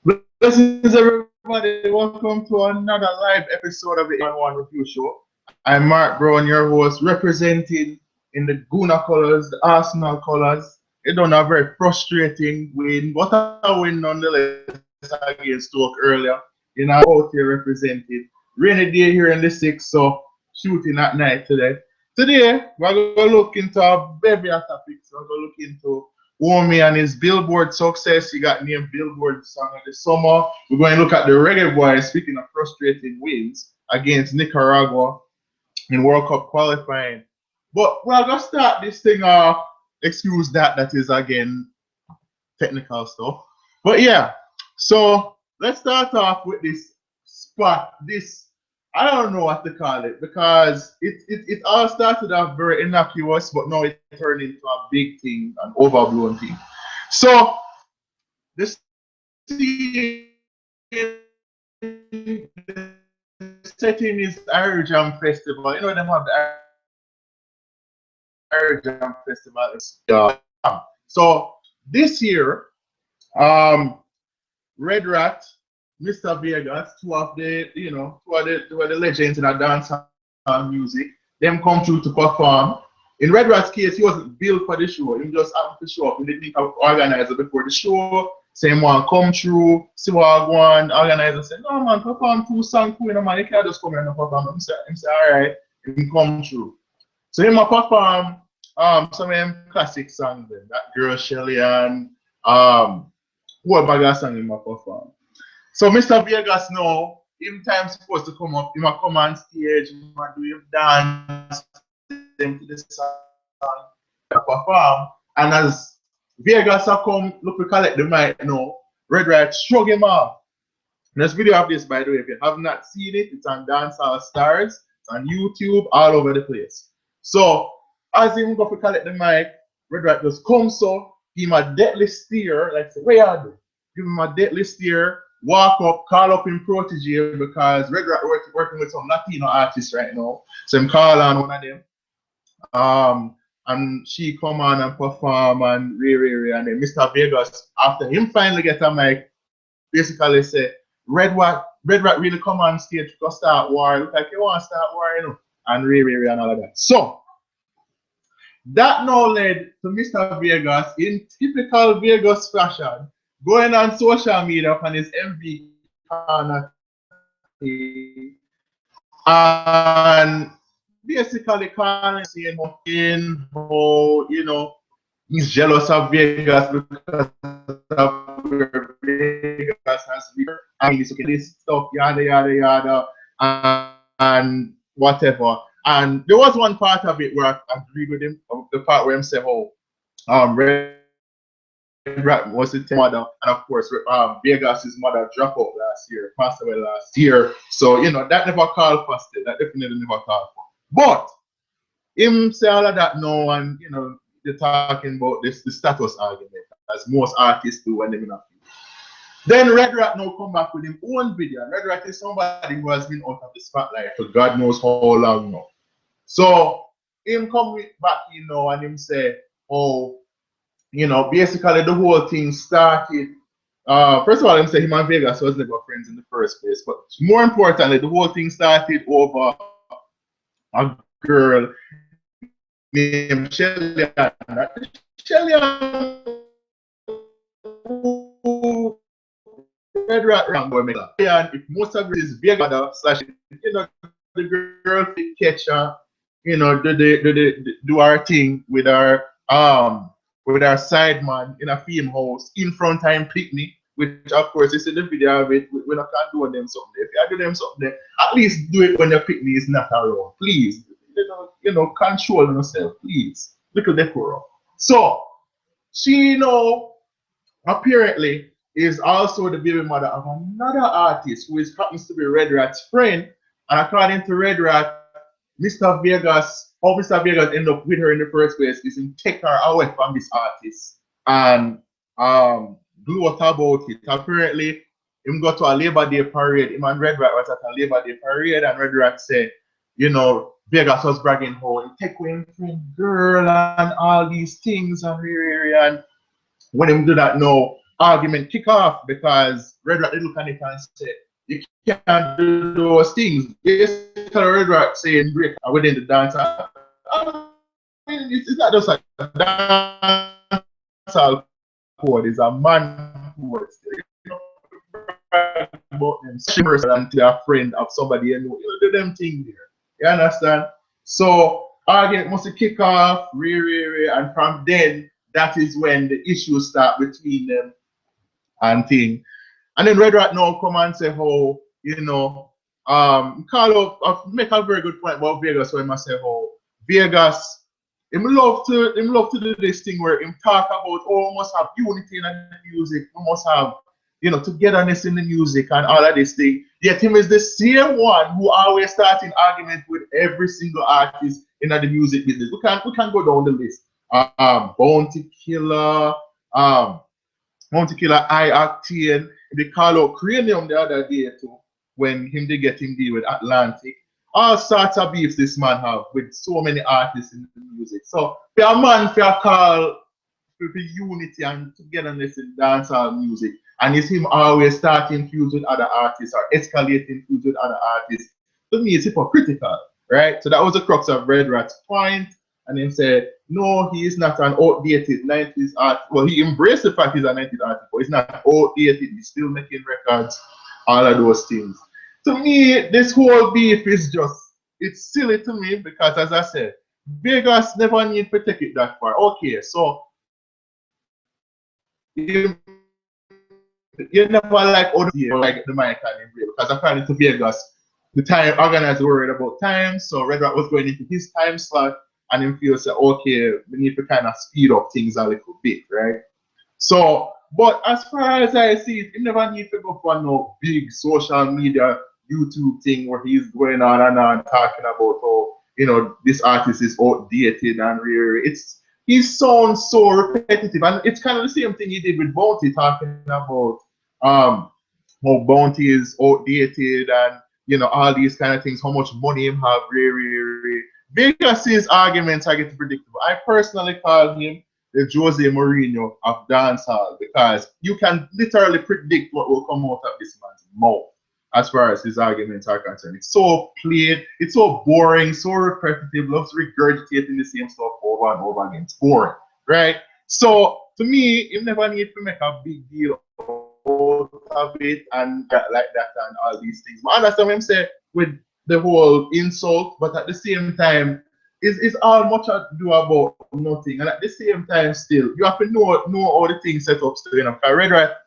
Blessings, everybody. Welcome to another live episode of the A1 Review Show. I'm Mark Brown, your host, representing in the Guna colors, the Arsenal colors. It done a very frustrating win, but a win nonetheless against Stoke earlier. You know, out here represented. Rainy day here in the 6th, so shooting at night today. Today, we're going to look into a bevy of topics. We're going to look into OMI and his Billboard success. He got named Billboard Song of the Summer. We're going to look at the Reggae Boyz, speaking of frustrating wins against Nicaragua in World Cup qualifying. But we're going to start this thing off. Excuse that is again technical stuff. But yeah, so let's start off with this spot. I don't know what to call it because it all started off very innocuous, but now it turned into a big thing, an overblown thing. So the setting is Irish Jam Festival. You know them have the Irish Jam Festival. So this year, Red Rat, Mr. Vegas, two of the legends in a dancehall music, them come through to perform. In Red Rat's case, he wasn't built for the show. He just happened to show up. He didn't have organizer before the show. Same one come through, see what one organizer said, no man, perform 2 songs, you know man, you can't just come here and perform. He said, alright, he come through. So him a perform some of them classic songs then, that Girl Shelly and what bag of song him a perform. So Mr. Vegas now, him time supposed to come up, him a come on stage, him a do him dance, them to the song, perform, and as Vegas a come, look we collect the mic now, Red Rat shrug him off. And there's video of this by the way, if you have not seen it, it's on Dancehall Stars, it's on YouTube, all over the place. So as him go to collect the mic, Red Rat just come so, give him a deadly stare, like say, where are you? Give him a deadly stare, walk up, call up him protege because Red Rat working with some Latino artists right now. So him call on one of them. And she come on and perform and and then Mr. Vegas, after him finally get a mic, basically say, Red Rat really come on stage to start war. Look like you want to start war, you know, and and all of that. So that now led to Mr. Vegas in typical Vegas fashion, going on social media on his MV corner and basically calling saying how, you know, he's jealous of Vegas because of where Vegas has been. And he's looking at this stuff, yada yada yada, and whatever. And there was one part of it where I agreed with him, the part where he said, "Oh, Red Rat was his mother, and of course, Vegas's mother dropped out last year, passed away last year. So you know that never called for still. That definitely never called for. But him say all of that now, and you know they're talking about the status argument, as most artists do when they're in a feud. Then Red Rat now come back with his own video. And Red Rat is somebody who has been out of the spotlight for God knows how long now. So him come back, you know, and him say, oh, you know, basically the whole thing started. First of all, him say him and Vegas was never friends in the first place. But more importantly, the whole thing started over a girl named Shelly. Shelly Red Rat wrong boy make and if most of it is Vegas slash, you know, the girl catch her, you know, do our thing with our sideman in a film house in front of him picnic, which of course you see the video of it, we're not can't do them something. If you do them something, at least do it when your picnic is not around. Please, you know, control yourself, please. Little decorum. So she, you know, apparently is also the baby mother of another artist who happens to be Red Rat's friend. And according to Red Rat, Mr. Vegas, how Mr. Vegas ended up with her in the first place is him take her away from this artist and do what about it. Apparently, him go to a Labor Day parade. Him and Red Rat was at a Labor Day parade, and Red Rat said, you know, Vegas was bragging how he take away him friend girl and all these things and when him do that now, argument kick off because Red Rat did look at it and say, you can't do those things. Basically, Red Rat saying break within the dance. I mean, it's not just a dancehall code, it's a man code. You know, about them shimmers and to a friend of somebody do them thing there. You understand? So argument must kick off, and from then that is when the issues start between them and thing. And then Red Rat now come and say how, call up make a very good point about Vegas when I say how Vegas him love to do this thing where him talk about oh we must have unity in the music, we must have togetherness in the music and all of this thing. Yet him is the same one who always starting argument with every single artist in the music business. We can go down the list. Bounty Killer, I Octane. They call out Cranium the other day too when they get him deal with Atlantic. All sorts of beefs this man have with so many artists in the music. So for a man for a call for the unity and togetherness in dancehall music, and it's him always starting feuds with other artists or escalating feuds with other artists. To me, it's hypocritical, right? So that was the crux of Red Rat's point. And then said, no, he is not an outdated 90s artist. Well, he embraced the fact he's a 90s artist, but he's not outdated. He's still making records, all of those things. To me, this whole beef is it's silly to me because, as I said, Vegas never need to take it that far. Okay, so you never like the mic and because according to Vegas, the time organizer worried about time, so Red Rat was going into his time slot. And him feels like, okay, we need to kind of speed up things a little bit, right? So, but as far as I see it, you never need to go for no big social media YouTube thing where he's going on and on talking about how, this artist is outdated and rare. He sounds so repetitive. And it's kind of the same thing he did with Bounty, talking about how Bounty is outdated and, all these kind of things, how much money him have, rare. Vegas' arguments are getting predictable. I personally call him the Jose Mourinho of dancehall because you can literally predict what will come out of this man's mouth as far as his arguments are concerned. It's so plain, it's so boring, so repetitive, loves regurgitating the same stuff over and over again. It's boring, right? So to me, you never need to make a big deal out of it and like that and all these things. But I understand what I'm saying with the whole insult, but at the same time, it's all much ado about nothing. And at the same time, still, you have to know all the things set up still. Because Red Rat,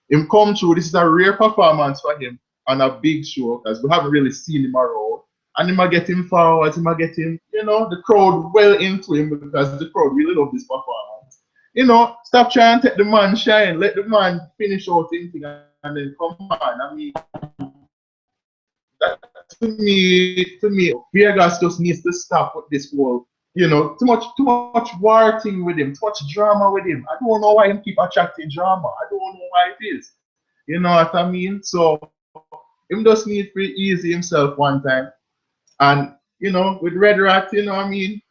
him come through, this is a rare performance for him on a big show, because we haven't really seen him around. And he might get him forward, he might get him, the crowd well into him because the crowd really love this performance. Stop trying to take the man shine, let the man finish out anything and then come on. I mean, to me, Vegas just needs to stop with this whole, too much war thing with him, too much drama with him. I don't know why him keep attracting drama. I don't know why it is. You know what I mean? So him just need to easy himself one time. And with Red Rat, I mean,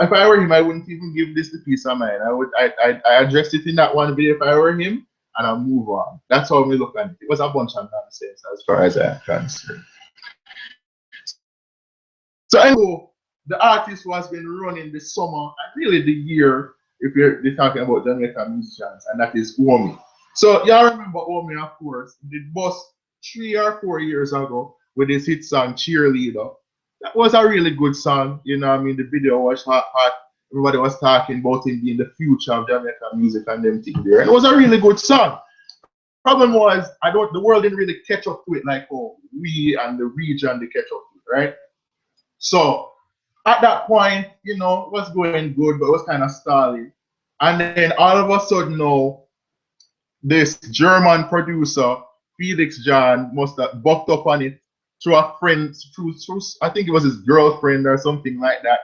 if I were him, I wouldn't even give this the peace of mind. I addressed it in that one video if I were him, and I'll move on. That's how we look at it. It was a bunch of nonsense as far as I'm concerned. So anyway, the artist who has been running the summer and really the year, if you're talking about Jamaican musicians, and that is OMI. So y'all remember OMI, of course, did bust 3 or 4 years ago with his hit song Cheerleader. That was a really good song, I mean, the video was hot. Everybody was talking about him being the future of Jamaican music and them things there. And it was a really good song. Problem was, the world didn't really catch up to it like how we and the region they catch up to it, right? So at that point, it was going good, but it was kind of stalling. And then all of a sudden now, this German producer, Felix John, must have bucked up on it through a friend, through I think it was his girlfriend or something like that.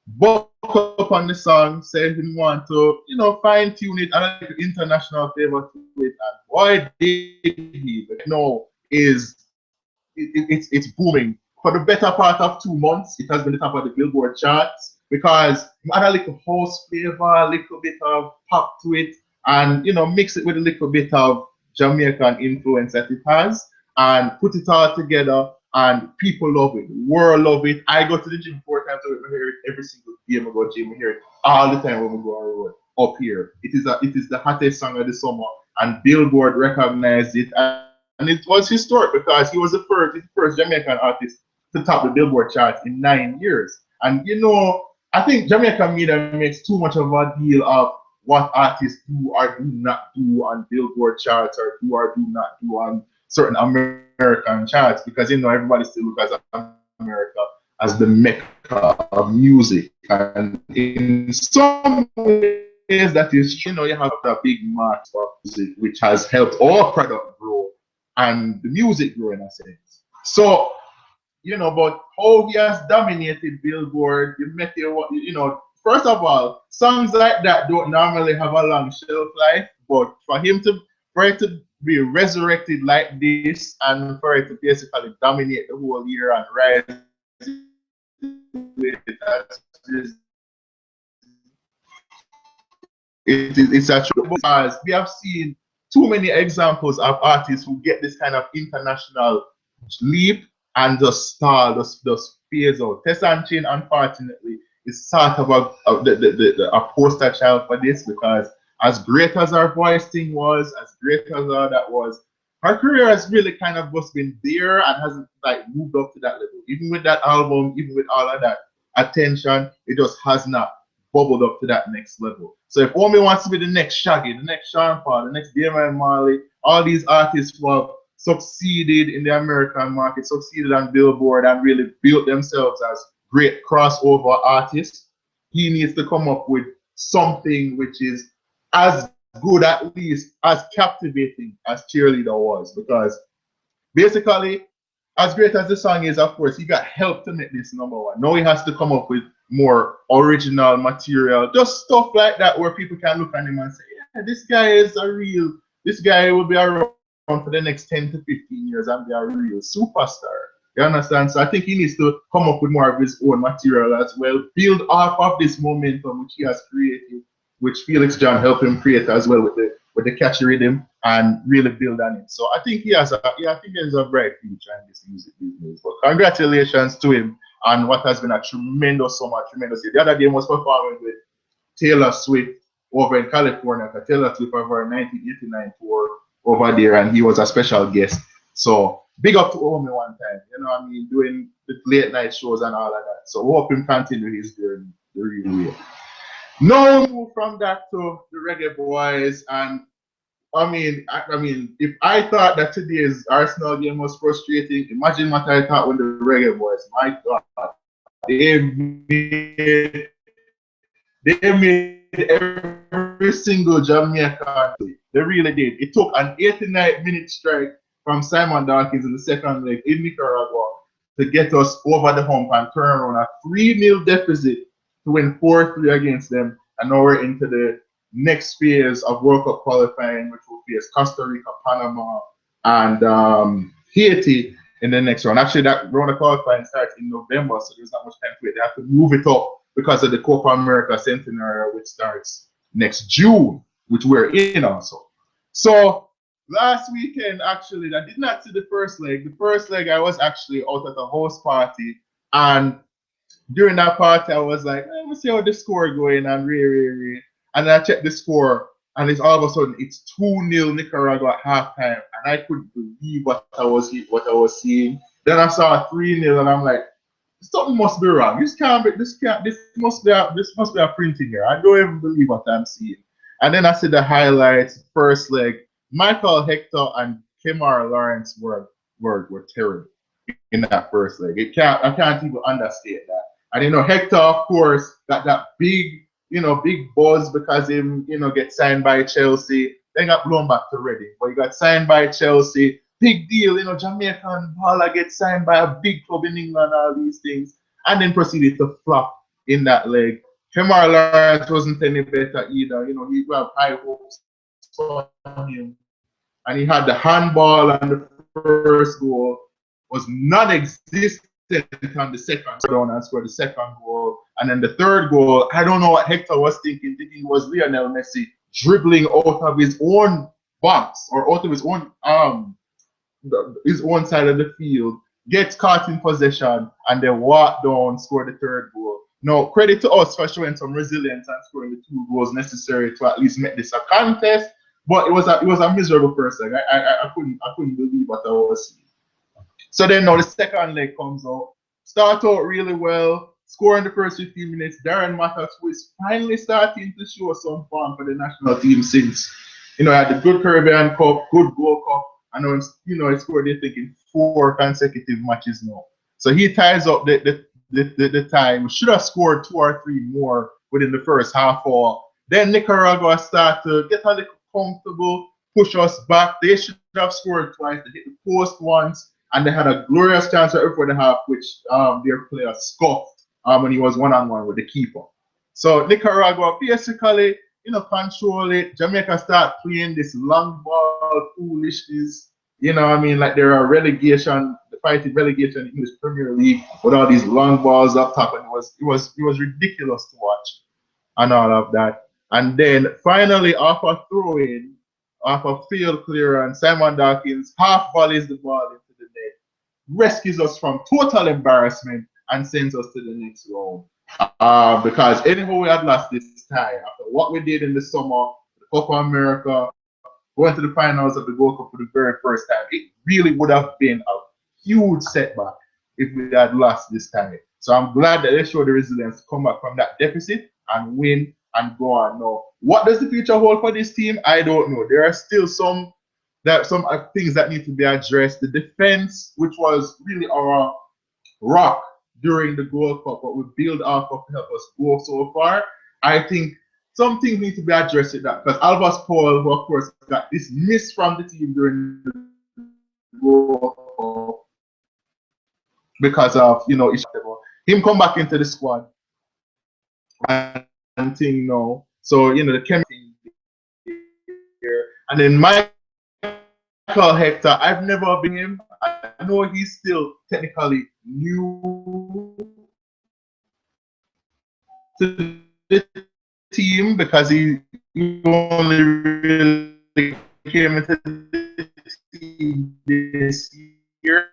Bucked up on the song, said he want to, fine tune it and like international flavor to it. And boy, did he! It's booming. For the better part of 2 months, it has been the top of the Billboard charts because it had a little house flavor, a little bit of pop to it, and mix it with a little bit of Jamaican influence that it has, and put it all together, and people love it. The world love it. I go to the gym 4 times a week. I hear it every single game I go to the gym. I hear it all the time when we go on the road up here. It is the hottest song of the summer, and Billboard recognized it, and it was historic because he was the first Jamaican artist to top the Billboard charts in 9 years. And I think Jamaican media makes too much of a deal of what artists do or do not do on Billboard charts, or do or do not do on certain American charts, because everybody still looks at America as the mecca of music. And in some ways that is, you have a big market for music, which has helped our product grow and the music grow in a sense. So, but how he has dominated Billboard, first of all, songs like that don't normally have a long shelf life, but for it to be resurrected like this, and for it to basically dominate the whole year and rise it's actually, because we have seen too many examples of artists who get this kind of international leap and just stall, just phase out. Tessan Chin, unfortunately, is sort of a poster child for this, because as great as her voice thing was, as great as all that was, her career has really kind of just been there and hasn't moved up to that level. Even with that album, even with all of that attention, it just has not bubbled up to that next level. So if OMI wants to be the next Shaggy, the next Sean Paul, the next Damian Marley, all these artists who have succeeded in the American market, succeeded on Billboard, and really built themselves as great crossover artists, he needs to come up with something which is as good, at least as captivating as Cheerleader was. Because basically, as great as the song is, of course, he got help to make this #1. Now he has to come up with more original material, just stuff like that, where people can look at him and say, yeah, this guy will be around for the next 10 to 15 years and be a real superstar. You understand? So I think he needs to come up with more of his own material as well, build off of this momentum which he has created, which Felix John helped him create as well with the catchy rhythm, and really build on it. So I think he has a bright future in this music business. But congratulations to him on what has been a tremendous year. The other day was performing with Taylor Swift over in California. Taylor Swift over a 1989 tour over there, and he was a special guest. So big up to OMI one time, doing the late night shows and all of that. So we hope him continue his journey the real way. Now we move from that to the Reggae Boyz, and I mean, if I thought that today's Arsenal game was frustrating, imagine what I thought when the Reggae Boyz, my God, they made every single Jamaican. They really did. It took an 89-minute strike from Simon Dawkins in the second leg in Nicaragua to get us over the hump and turn around a 3-0 deficit to win 4-3 against them. And now we're into the next phase of World Cup qualifying, which will face Costa Rica, Panama, and Haiti in the next round. Actually, that round of qualifying starts in November, so there's not much time to wait. They have to move it up because of the Copa America Centenary, which starts next June, which we're in also. So last weekend, actually, I did not see the first leg. The first leg, I was actually out at a house party, and during that party, I was like, let me see how the score going, and and I checked the score, and it's all of a sudden it's 2-0 Nicaragua at halftime, and I couldn't believe what I was seeing. Then I saw 3-0, and I'm like, something must be wrong. This must be a printing here. I don't even believe what I'm seeing. And then I see the highlights. First leg, Michael Hector and Kemar Lawrence were terrible in that first leg. I can't even understate that. And Hector, of course, got that big buzz because him, get signed by Chelsea. Then got blown back to Reading. But he got signed by Chelsea. Big deal, Jamaican baller gets signed by a big club in England, all these things. And then proceeded to flop in that leg. Kemar Lawrence wasn't any better either. He had high hopes on him. And he had the handball, and the first goal was non-existent on the second round and scored the second goal. And then the third goal, I don't know what Hector was thinking he was Lionel Messi dribbling out of his own box or out of his own side of the field, gets caught in possession, and then walk down, score the third goal. Now, credit to us for showing some resilience and scoring the 2 goals necessary to at least make this a contest. But it was a miserable first leg. I couldn't believe what I was seeing. So then now the second leg comes out. Start out really well, score in the first 15 minutes. Darren Matters, who is finally starting to show some form for the national team since, had the good Caribbean Cup, good Gold Cup. I know, he scored, I think, in 4 consecutive matches now. So he ties up the time. We should have scored 2 or 3 more within the first half hour. Then Nicaragua start to get a little comfortable, push us back. They should have scored twice. They hit the post once, and they had a glorious chance for the half, which their player scuffed when he was one-on-one with the keeper. So Nicaragua basically, control it. Jamaica start playing this long ball foolishness. Like there are fighting relegation in the English Premier League with all these long balls up top, and it was ridiculous to watch and all of that. And then finally, off a throw-in, off a field clearance, Simon Dawkins half volleys the ball into the net, rescues us from total embarrassment, and sends us to the next round. Because anyhow we had lost this tie after what we did in the summer, the Copa America, going to the finals of the Gold Cup for the very first time, it really would have been a huge setback if we had lost this time. So I'm glad that they showed the resilience to come back from that deficit and win and go on. Now, what does the future hold for this team? I don't know. There are still some things that need to be addressed. The defense, which was really our rock during the Gold Cup, what we build off of to help us go so far, I think some things need to be addressed with that. Because Alvas Paul, who of course got dismissed from the team during the Gold Cup because of him come back into the squad and thing now. So the chemistry here. And then Michael Hector, I've never been him. I know he's still technically new to the team because he only really came into the team this year.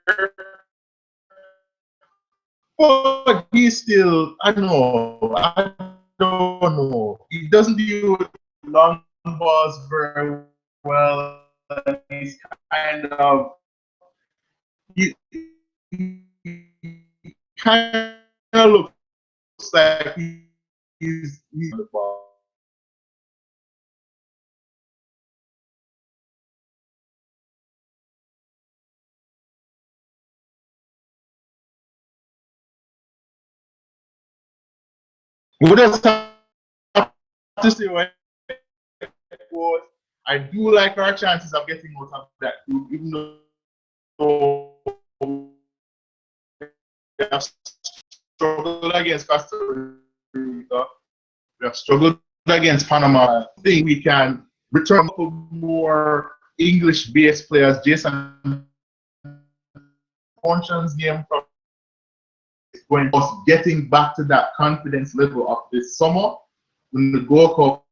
But he's still, I don't know. He doesn't deal with long balls very well. He's kind of, he kind of looks like he's on the ball. We just have to see what it goes. I do like our chances of getting out of that group, even though we have struggled against Costa Rica, we have struggled against Panama. I think we can return a couple more English-based players. Jason Function's game from going us getting back to that confidence level of this summer when the Gold Cup.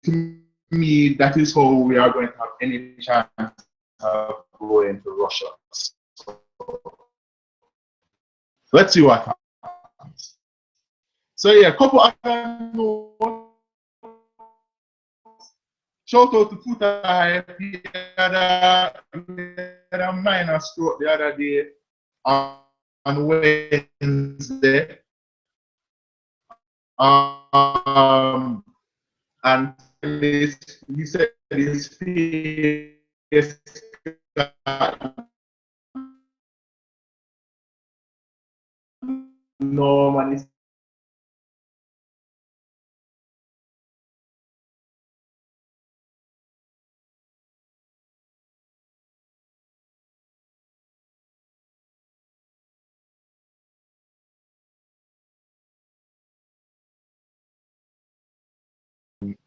To me, that is how we are going to have any chance of going to Russia. So, let's see what happens. So yeah, a couple of notes. Shout out to Futa Hype. He had a minor stroke the other day on Wednesday. And he said his face normally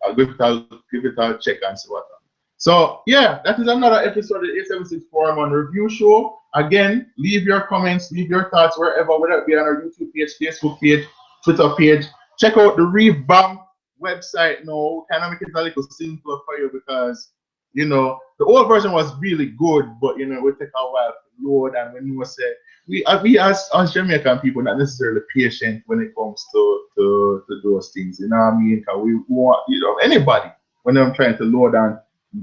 I'll give it a check and see what happens. So yeah, that is another episode of the 876 Forum on Review Show. Again, leave your comments, leave your thoughts wherever, whether it be on our YouTube page, Facebook page, Twitter page. Check out the revamped website now, kind of make it a little simpler for you because, you know, the old version was really good, but, you know, it would take a while to load. And when you say, we as Jamaican people, not necessarily patient when it comes to those things, you know what I mean? Because we want, you know, anybody, when I'm trying to load and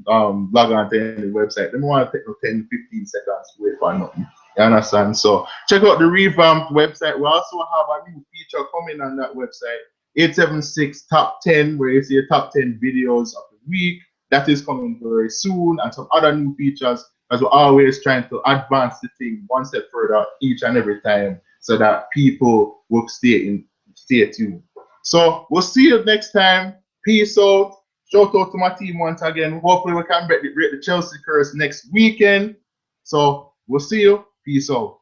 log on to any website, they don't want to take no 10, 15 seconds away for nothing. You understand? So check out the revamped website. We also have a new feature coming on that website, 876 Top 10, where you see your top 10 videos of the week. That is coming very soon, and some other new features, as we're always trying to advance the thing one step further each and every time so that people will stay tuned. So we'll see you next time. Peace out. Shout out to my team once again. Hopefully we can break the Chelsea curse next weekend. So we'll see you. Peace out.